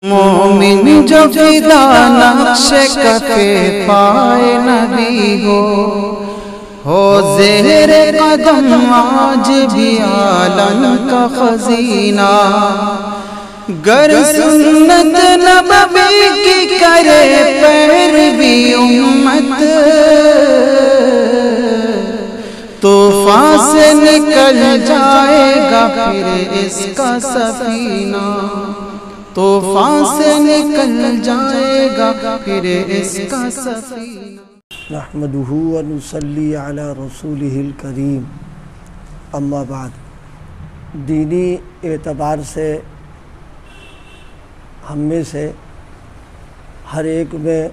مومن جو فدا نقش کفے پائے نبی ہو زہر قدم آج بھی عالم کا خزینہ، گر سنت نبوی کی کرے پیروی امت، طوفان سے نکل جائے گا پھر اس کا سفینہ، طوفان سے نکل جائے گا پھر اس کا سفینہ۔ نحمدہ و نصلی علی رسولہ الکریم، اما بعد، دینی اعتبار سے ہم میں سے ہر ایک میں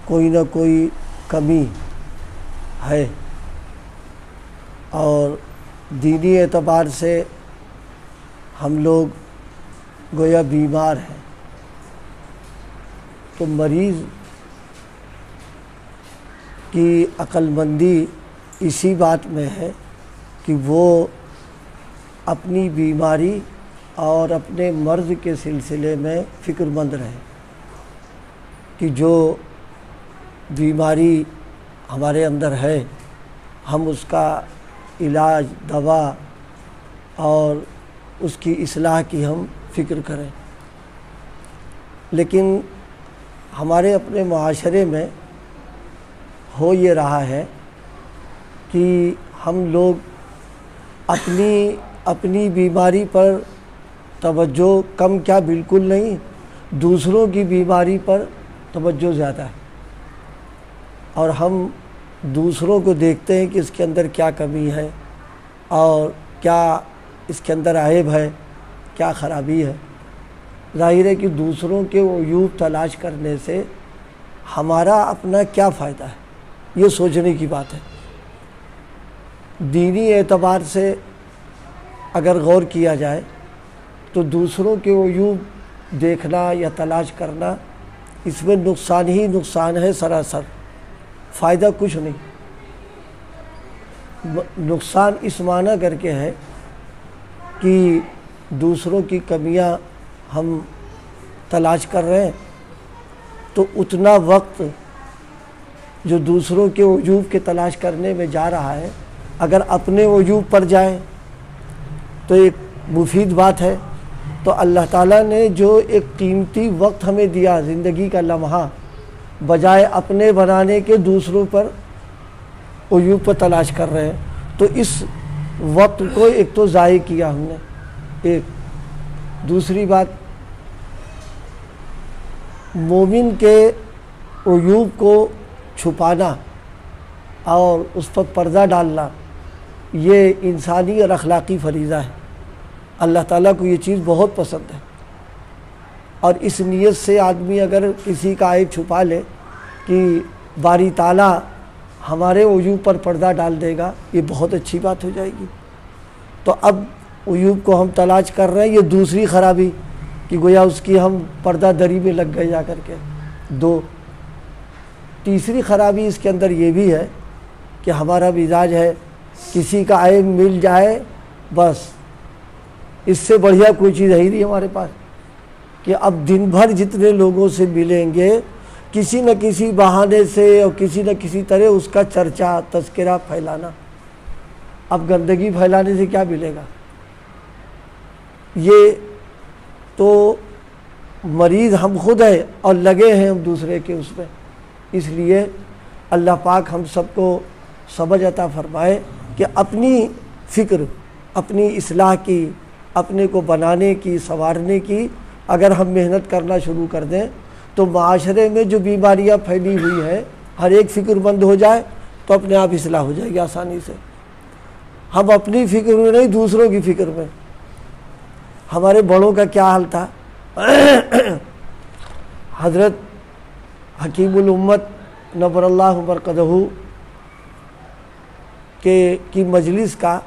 کوئی نہ کوئی کمی ہے، اور دینی اعتبار سے ہم لوگ گویا بیمار ہیں۔ تو مریض کی عقل مندی اسی بات میں ہے کہ وہ اپنی بیماری اور اپنے مرض کے سلسلے میں فکر مند رہے کہ جو بیماری ہمارے اندر ہے ہم اس کا علاج، دوا اور اس کی اصلاح کی ہم فکر کریں۔ لیکن ہمارے اپنے معاشرے میں ہو یہ رہا ہے کہ ہم لوگ اپنی بیماری پر توجہ کم کیا بالکل نہیں، دوسروں کی بیماری پر توجہ زیادہ ہے، اور ہم دوسروں کو دیکھتے ہیں کہ اس کے اندر کیا کمی ہے اور کیا اس کے اندر عیب ہے، کیا خرابی ہے۔ ظاہر ہے کہ دوسروں کے عیوب تلاش کرنے سے ہمارا اپنا کیا فائدہ ہے، یہ سوچنے کی بات ہے۔ دینی اعتبار سے اگر غور کیا جائے تو دوسروں کے عیوب دیکھنا یا تلاش کرنا، اس میں نقصان ہی نقصان ہے سراسر، فائدہ کچھ نہیں۔ نقصان اس معنی کر کے ہے کہ دوسروں کی کمیاں ہم تلاش کر رہے ہیں تو اتنا وقت جو دوسروں کے عیوب کے تلاش کرنے میں جا رہا ہے، اگر اپنے عیوب پر جائے تو ایک مفید بات ہے۔ تو اللہ تعالیٰ نے جو ایک قیمتی وقت ہمیں دیا، زندگی کا لمحہ، بجائے اپنے بنانے کے دوسروں پر عیوب پر تلاش کر رہے ہیں، تو اس وقت کو ایک تو ضائع کیا ہم نے۔ ایک دوسری بات، مومن کے عیوب کو چھپانا اور اس پر پردہ ڈالنا، یہ انسانی اور اخلاقی فریضہ ہے۔ اللہ تعالیٰ کو یہ چیز بہت پسند ہے، اور اس نیت سے آدمی اگر کسی کا عیب چھپا لے کہ باری تعالیٰ ہمارے عیوب پر پردہ ڈال دے گا، یہ بہت اچھی بات ہو جائے گی۔ تو اب عیوب کو ہم تلاش کر رہے ہیں، یہ دوسری خرابی کہ گویا اس کی ہم پردہ دری میں لگ گئے جا کر کے۔ دو، تیسری خرابی اس کے اندر یہ بھی ہے کہ ہمارا مزاج ہے کسی کا عیب مل جائے بس، اس سے بڑھیا کوئی چیز ہے ہی نہیں ہمارے پاس، کہ اب دن بھر جتنے لوگوں سے ملیں گے کسی نہ کسی بہانے سے اور کسی نہ کسی طرح اس کا چرچا، تذکرہ پھیلانا۔ اب گندگی پھیلانے سے کیا ملے گا؟ یہ تو مریض ہم خود ہیں اور لگے ہیں ہم دوسرے کے اس میں۔ اس لیے اللہ پاک ہم سب کو سمجھ عطا فرمائے کہ اپنی فکر، اپنی اصلاح کی، اپنے کو بنانے کی، سنوارنے کی اگر ہم محنت کرنا شروع کر دیں تو معاشرے میں جو بیماریاں پھیلی ہوئی ہیں، ہر ایک فکر مند ہو جائے تو اپنے آپ اصلاح ہو جائے گی آسانی سے۔ ہم اپنی فکر میں نہیں، دوسروں کی فکر میں۔ ہمارے بڑوں کا کیا حال تھا؟ حضرت حکیم الامت نور اللہ مرقدہ کی مجلس کا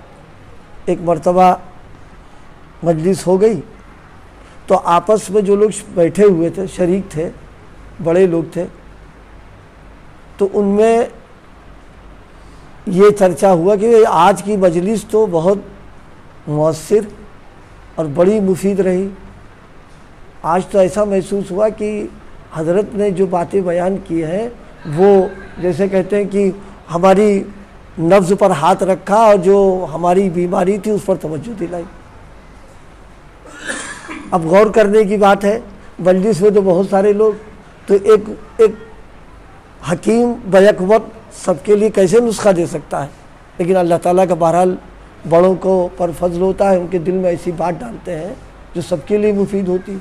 ایک مرتبہ مجلس ہو گئی، تو آپس میں جو لوگ بیٹھے ہوئے تھے، شریک تھے، بڑے لوگ تھے، تو ان میں یہ چرچا ہوا کہ آج کی مجلس تو بہت مؤثر اور بڑی مفید رہی، آج تو ایسا محسوس ہوا کہ حضرت نے جو باتیں بیان کی ہیں وہ جیسے کہتے ہیں کہ ہماری نبض پر ہاتھ رکھا اور جو ہماری بیماری تھی اس پر توجہ دلائی۔ اب غور کرنے کی بات ہے، مجلس میں تو بہت سارے لوگ، تو ایک حکیم بیک وقت سب کے لیے کیسے نسخہ دے سکتا ہے؟ لیکن اللہ تعالیٰ کا بہرحال بڑوں کو پر فضل ہوتا ہے، ان کے دل میں ایسی بات ڈالتے ہیں جو سب کے لیے مفید ہوتی۔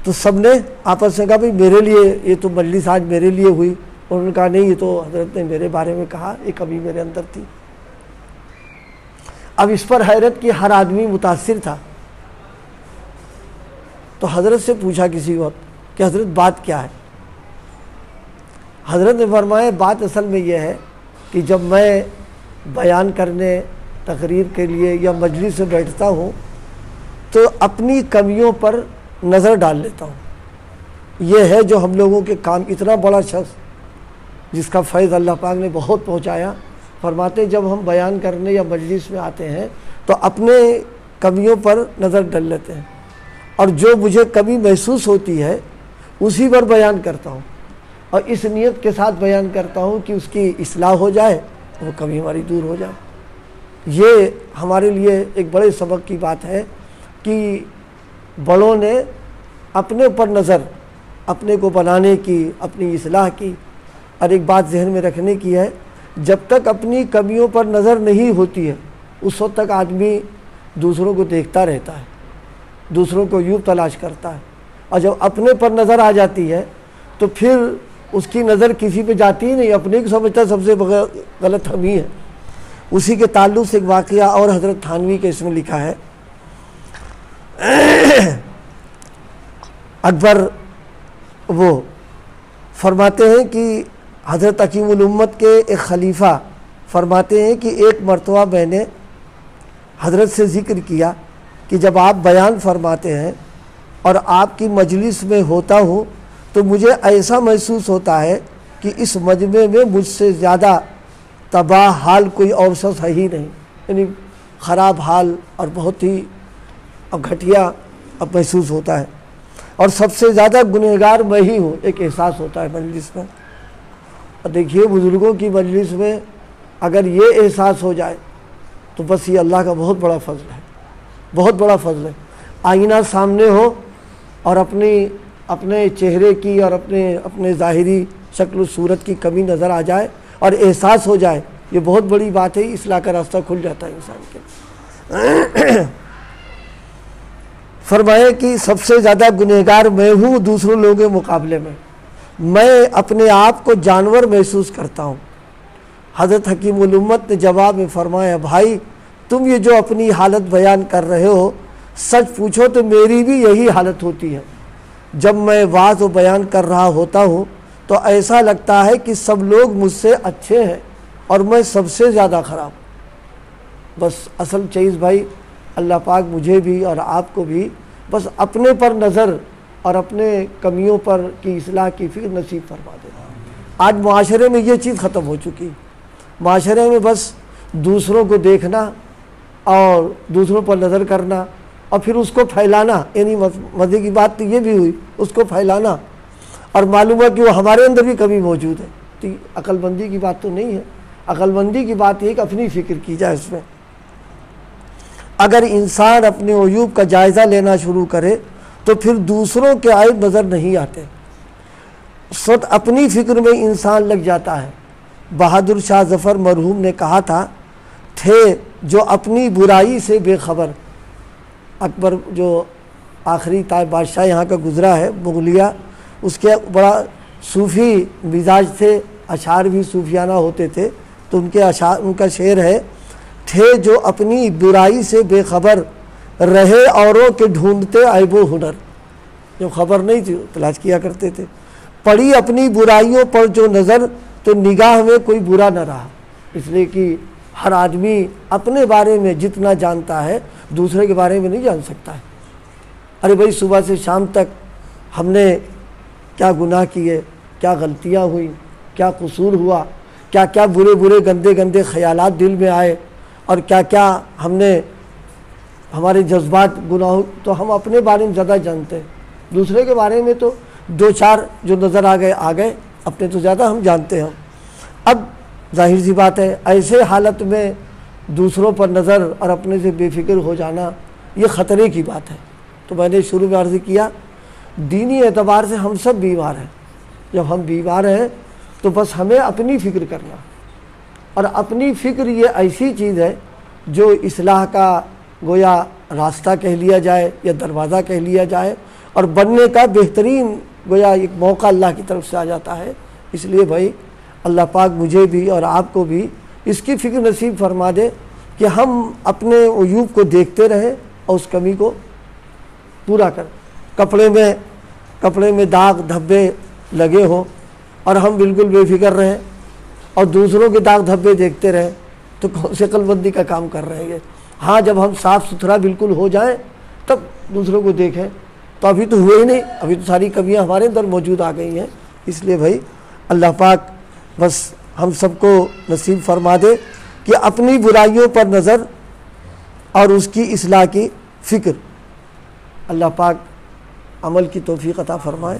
تو سب نے آپس میں کہا بھئی میرے لیے یہ تو مجلس آج میرے لیے ہوئی، اور انہوں نے کہا نہیں، یہ تو حضرت نے میرے بارے میں کہا، یہ کمی میرے اندر تھی۔ اب اس پر حیرت کی ہر آدمی متاثر تھا، تو حضرت سے پوچھا کسی وقت کہ حضرت بات کیا ہے؟ حضرت نے فرمایا بات اصل میں یہ ہے کہ جب میں بیان کرنے، تقریر کے لیے یا مجلس میں بیٹھتا ہوں تو اپنی کمیوں پر نظر ڈال لیتا ہوں۔ یہ ہے جو ہم لوگوں کے کام، اتنا بڑا شخص جس کا فیض اللہ پاک نے بہت پہنچایا، فرماتے جب ہم بیان کرنے یا مجلس میں آتے ہیں تو اپنے کمیوں پر نظر ڈال لیتے ہیں، اور جو مجھے کمی محسوس ہوتی ہے اسی پر بیان کرتا ہوں، اور اس نیت کے ساتھ بیان کرتا ہوں کہ اس کی اصلاح ہو جائے، وہ کمی ہماری دور ہو جائے۔ یہ ہمارے لیے ایک بڑے سبق کی بات ہے کہ بڑوں نے اپنے اوپر نظر، اپنے کو بنانے کی، اپنی اصلاح کی۔ اور ایک بات ذہن میں رکھنے کی ہے، جب تک اپنی کمیوں پر نظر نہیں ہوتی ہے اس وقت تک آدمی دوسروں کو دیکھتا رہتا ہے، دوسروں کو یوں تلاش کرتا ہے، اور جب اپنے پر نظر آ جاتی ہے تو پھر اس کی نظر کسی پہ جاتی ہی نہیں، اپنے کو سمجھتا ہے سب سے غلط ہم ہی ہے۔ اسی کے تعلق سے ایک واقعہ اور حضرت تھانوی کے اس میں لکھا ہے۔ اکبر وہ فرماتے ہیں کہ حضرت حکیم الامت کے ایک خلیفہ فرماتے ہیں کہ ایک مرتبہ میں نے حضرت سے ذکر کیا کہ جب آپ بیان فرماتے ہیں اور آپ کی مجلس میں ہوتا ہوں تو مجھے ایسا محسوس ہوتا ہے کہ اس مجمع میں مجھ سے زیادہ تباہ حال کوئی اور شخص ہے ہی نہیں، یعنی خراب حال اور بہت ہی گھٹیا اب محسوس ہوتا ہے، اور سب سے زیادہ گنہگار میں ہی ہوں، ایک احساس ہوتا ہے مجلس میں۔ اور دیکھیے بزرگوں کی مجلس میں اگر یہ احساس ہو جائے تو بس یہ اللہ کا بہت بڑا فضل ہے، بہت بڑا فضل ہے۔ آئینہ سامنے ہو اور اپنے چہرے کی اور اپنے ظاہری شکل و صورت کی کمی نظر آ جائے اور احساس ہو جائے، یہ بہت بڑی بات ہے، اصلاح کا راستہ کھل جاتا ہے انسان کے۔ فرمایا کہ سب سے زیادہ گنہگار میں ہوں دوسروں لوگوں کے مقابلے میں اپنے آپ کو جانور محسوس کرتا ہوں۔ حضرت حکیم الامت نے جواب میں فرمایا بھائی تم یہ جو اپنی حالت بیان کر رہے ہو، سچ پوچھو تو میری بھی یہی حالت ہوتی ہے۔ جب میں وعظ و بیان کر رہا ہوتا ہوں تو ایسا لگتا ہے کہ سب لوگ مجھ سے اچھے ہیں اور میں سب سے زیادہ خراب۔ بس اصل چیز بھائی اللہ پاک مجھے بھی اور آپ کو بھی بس اپنے پر نظر اور اپنے کمیوں پر کی اصلاح کی فکر نصیب فرما دینا۔ آج معاشرے میں یہ چیز ختم ہو چکی، معاشرے میں بس دوسروں کو دیکھنا اور دوسروں پر نظر کرنا اور پھر اس کو پھیلانا، یعنی مزے کی بات تو یہ بھی ہوئی اس کو پھیلانا، اور معلوم ہے کہ وہ ہمارے اندر بھی کمی موجود ہے۔ تو عقل مندی کی بات تو نہیں ہے، عقل مندی کی بات یہ کہ اپنی فکر کی جائے اس میں۔ اگر انسان اپنے عیوب کا جائزہ لینا شروع کرے تو پھر دوسروں کے عیب نظر نہیں آتے، اس وقت اپنی فکر میں انسان لگ جاتا ہے۔ بہادر شاہ ظفر مرحوم نے کہا تھا تھے جو اپنی برائی سے بے خبر۔ اکبر جو آخری بادشاہ یہاں کا گزرا ہے مغلیہ، اس کے بڑا صوفی مزاج تھے، اشعار بھی صوفیانہ ہوتے تھے، تو ان کا شعر ہے تھے جو اپنی برائی سے بے خبر، رہے اوروں کے ڈھونڈتے عیب و ہنر۔ جو خبر نہیں تھی تلاش کیا کرتے تھے، پڑی اپنی برائیوں پر جو نظر تو نگاہ میں کوئی برا نہ رہا۔ اس لیے کہ ہر آدمی اپنے بارے میں جتنا جانتا ہے دوسرے کے بارے میں نہیں جان سکتا ہے۔ ارے بھائی صبح سے شام تک ہم نے کیا گناہ کیے، کیا غلطیاں ہوئیں، کیا قصور ہوا، کیا کیا برے برے گندے گندے خیالات دل میں آئے، اور کیا کیا ہم نے ہمارے جذبات گناہوں تو ہم اپنے بارے میں زیادہ جانتے ہیں، دوسرے کے بارے میں تو دو چار جو نظر آ گئے، اپنے تو زیادہ ہم جانتے ہیں۔ اب ظاہر سی بات ہے ایسے حالت میں دوسروں پر نظر اور اپنے سے بے فکر ہو جانا یہ خطرے کی بات ہے۔ تو میں نے شروع میں عرض کیا دینی اعتبار سے ہم سب بیمار ہیں، جب ہم بیمار ہیں تو بس ہمیں اپنی فکر کرنا، اور اپنی فکر یہ ایسی چیز ہے جو اصلاح کا گویا راستہ کہہ لیا جائے یا دروازہ کہہ لیا جائے، اور بننے کا بہترین گویا ایک موقع اللہ کی طرف سے آ جاتا ہے۔ اس لیے بھائی اللہ پاک مجھے بھی اور آپ کو بھی اس کی فکر نصیب فرما دے کہ ہم اپنے عیوب کو دیکھتے رہیں اور اس کمی کو پورا کریں۔ کپڑے میں داغ دھبے لگے ہوں اور ہم بالکل بے فکر رہیں اور دوسروں کے داغ دھبے دیکھتے رہیں تو کون سے عقل مندی کا کام کر رہے ہیں؟ ہاں جب ہم صاف ستھرا بالکل ہو جائیں تب دوسروں کو دیکھیں، تو ابھی تو ہوئے ہی نہیں، ابھی تو ساری کمیاں ہمارے اندر موجود آ گئی ہیں۔ اس لیے بھائی اللہ پاک بس ہم سب کو نصیب فرما دے کہ اپنی برائیوں پر نظر اور اس کی اصلاح کی فکر، اللہ پاک عمل کی توفیق عطا فرمائے۔